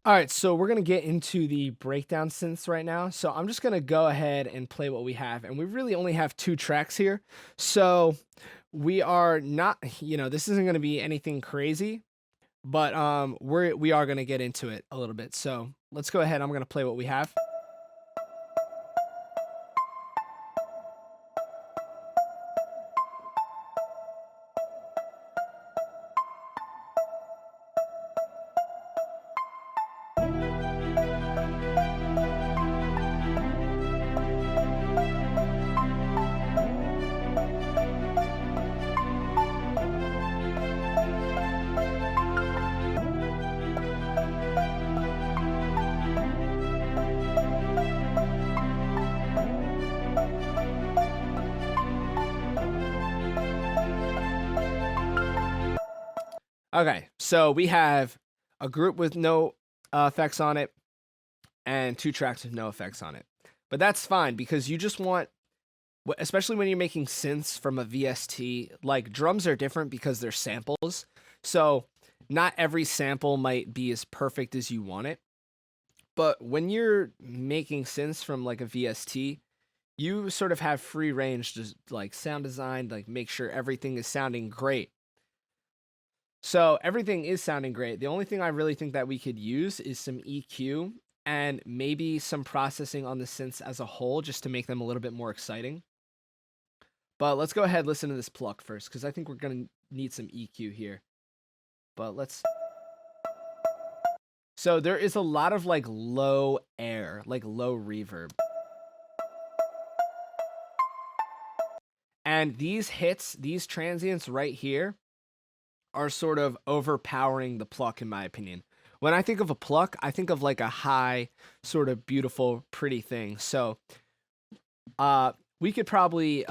All right, so we're gonna get into the breakdown synths right now. So I'm just gonna go ahead and play what we have, and we really only have two tracks here. So we are not, this isn't gonna be anything crazy, but we are gonna get into it a little bit. So let's go ahead. I'm gonna play what we have. Okay, so we have a group with no effects on it and two tracks with no effects on it. But that's fine because you just want, especially when you're making synths from a VST, like drums are different because they're samples. So not every sample might be as perfect as you want it. But when you're making synths from like a VST, you sort of have free range to like sound design, like make sure everything is sounding great. So everything is sounding great. The only thing I really think that we could use is some EQ and maybe some processing on the synths as a whole just to make them a little bit more exciting. But let's go ahead and listen to this pluck first because I think we're going to need some EQ here. But let's... So there is a lot of like low air, like low reverb. And these hits, these transients right here are sort of overpowering the pluck in my opinion. When I think of a pluck, I think of like a high, sort of beautiful, pretty thing. So we could probably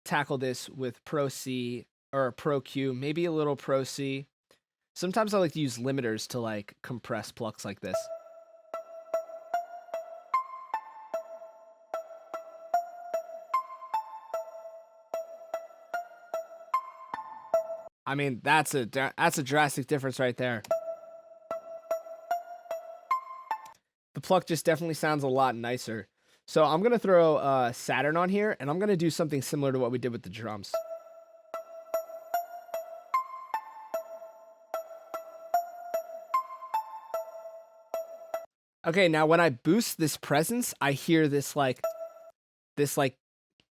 tackle this with Pro C or Pro Q, maybe a little Pro C. Sometimes I like to use limiters to like compress plucks like this. I mean, that's a drastic difference right there. The pluck just definitely sounds a lot nicer. So I'm going to throw Saturn on here, and I'm going to do something similar to what we did with the drums. Okay, now when I boost this presence, I hear this like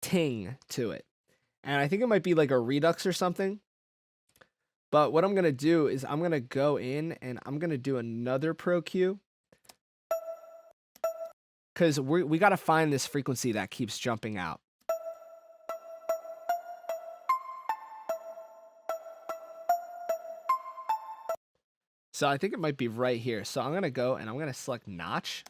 ting to it. And I think it might be like a redux or something. But what I'm going to do is I'm going to go in and I'm going to do another Pro Q. Because we got to find this frequency that keeps jumping out. So I think it might be right here. So I'm going to go and I'm going to select notch.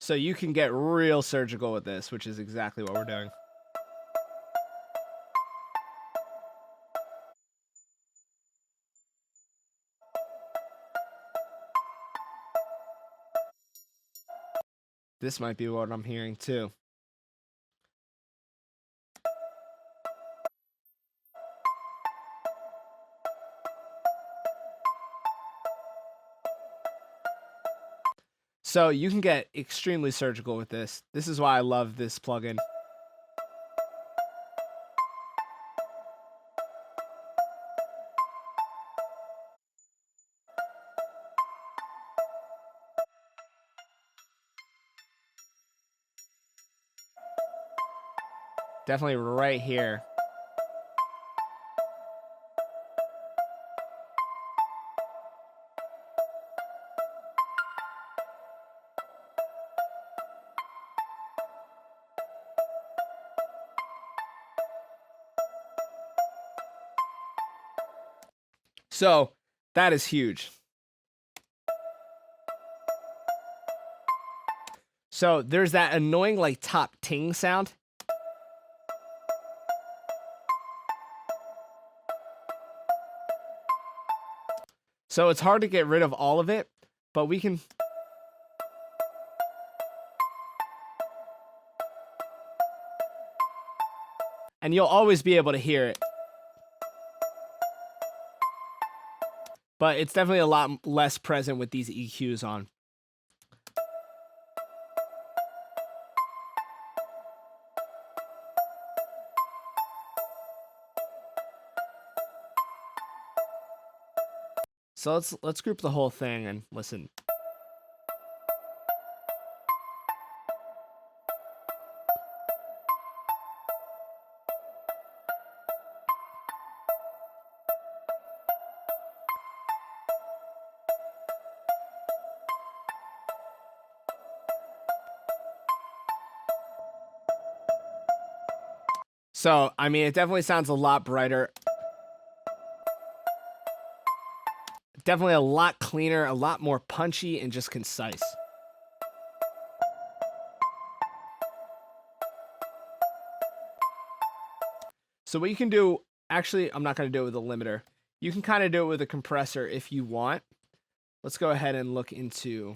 So you can get real surgical with this, which is exactly what we're doing. This might be what I'm hearing too. So you can get extremely surgical with this. This is why I love this plugin. Definitely right here. So that is huge. So there's that annoying like top ting sound. So it's hard to get rid of all of it, but we can. And you'll always be able to hear it. But it's definitely a lot less present with these EQs on. So let's group the whole thing and listen. So, I mean, it definitely sounds a lot brighter. Definitely a lot cleaner, a lot more punchy, and just concise. So what you can do, actually, I'm not going to do it with a limiter. You can kind of do it with a compressor if you want. Let's go ahead and look into...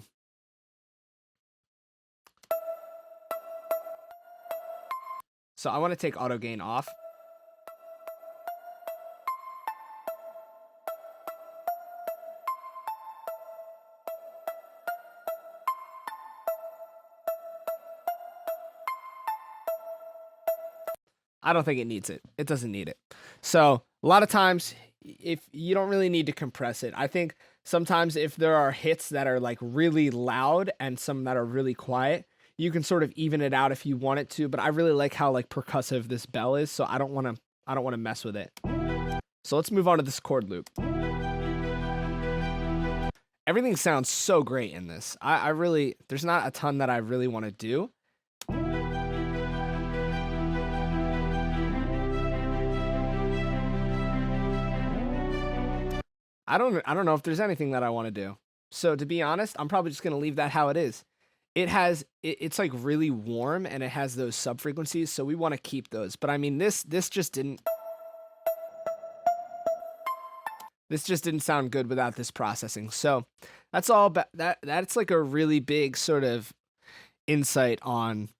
So I want to take auto gain off. I don't think it needs it. It doesn't need it. So a lot of times, if you don't really need to compress it, I think sometimes if there are hits that are like really loud and some that are really quiet, you can sort of even it out if you want it to. But I really like how like percussive this bell is, so I don't want to mess with it. So let's move on to this chord loop. Everything sounds so great in this. I really, there's not a ton that I really want to do. I don't know if there's anything that I want to do. So to be honest, I'm probably just going to leave that how it is. It's like really warm and it has those sub frequencies, so we want to keep those. But I mean, this just didn't sound good without this processing. So that's all about that. That's like a really big sort of insight on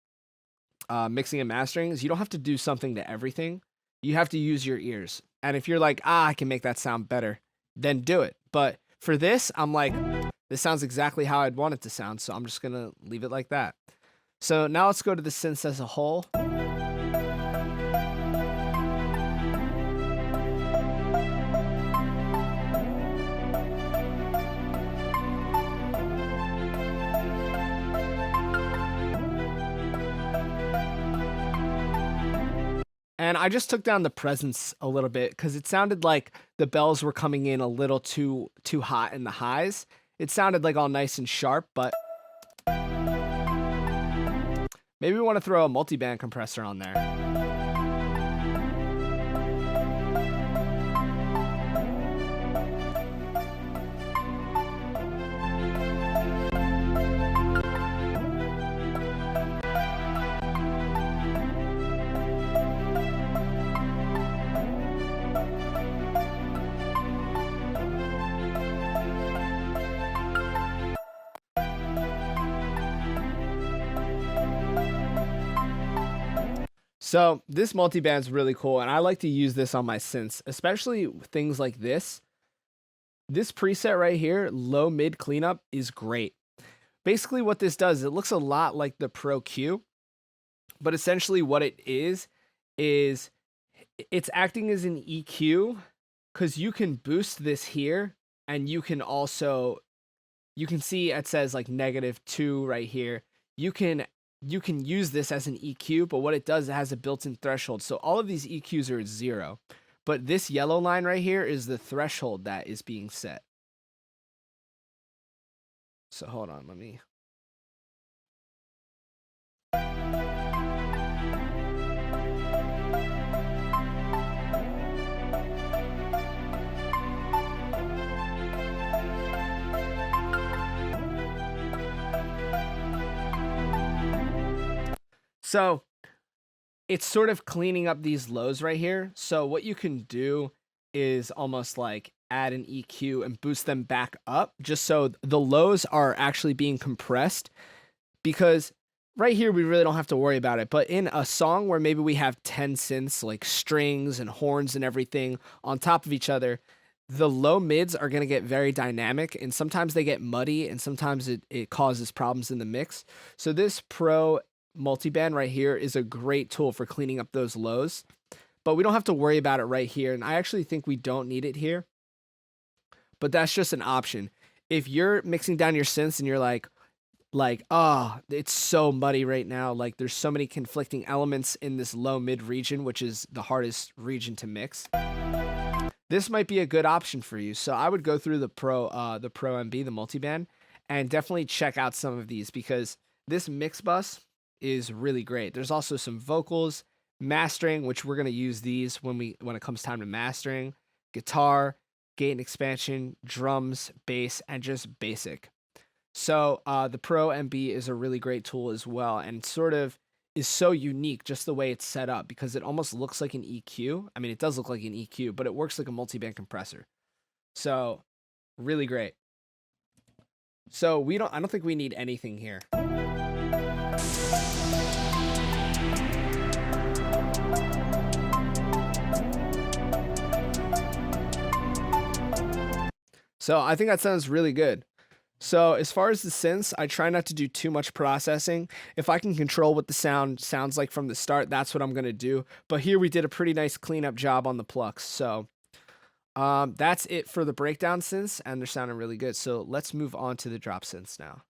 mixing and mastering. Is you don't have to do something to everything. You have to use your ears. And if you're like, I can make that sound better, then do it. But for this, I'm like, this sounds exactly how I'd want it to sound, so I'm just gonna leave it like that. So now let's go to the synths as a whole. And I just took down the presence a little bit because it sounded like the bells were coming in a little too hot in the highs. It sounded like all nice and sharp, but maybe we want to throw a multi-band compressor on there. So this multiband is really cool, and I like to use this on my synths, especially things like this. This preset right here, low mid cleanup, is great. Basically what this does, it looks a lot like the Pro Q, but essentially what it is it's acting as an EQ, because you can boost this here, and you can see it says like -2 right here. You can use this as an EQ, but what it does, it has a built-in threshold. So all of these EQs are at 0. But this yellow line right here is the threshold that is being set. So hold on, let me... So it's sort of cleaning up these lows right here. So what you can do is almost like add an EQ and boost them back up just so the lows are actually being compressed, because right here we really don't have to worry about it. But in a song where maybe we have 10 synths like strings and horns and everything on top of each other, the low mids are going to get very dynamic, and sometimes they get muddy, and sometimes it causes problems in the mix. So this Pro multiband right here is a great tool for cleaning up those lows, but we don't have to worry about it right here. And I actually think we don't need it here, but that's just an option. If you're mixing down your synths and you're like, oh, it's so muddy right now, like there's so many conflicting elements in this low mid region, which is the hardest region to mix, this might be a good option for you. So I would go through the Pro MB, the multiband, and definitely check out some of these, because this mix bus is really great. There's also some vocals, mastering, which we're going to use these when it comes time to mastering, guitar, gate and expansion, drums, bass, and just basic. So the Pro MB is a really great tool as well, and sort of is so unique just the way it's set up, because it almost looks like an EQ. I mean, it does look like an EQ, but it works like a multiband compressor. So really great. So I don't think we need anything here. So I think that sounds really good. So as far as the synths, I try not to do too much processing. If I can control what the sound sounds like from the start, that's what I'm going to do. But here we did a pretty nice cleanup job on the plucks. So that's it for the breakdown synths, and they're sounding really good. So let's move on to the drop synths now.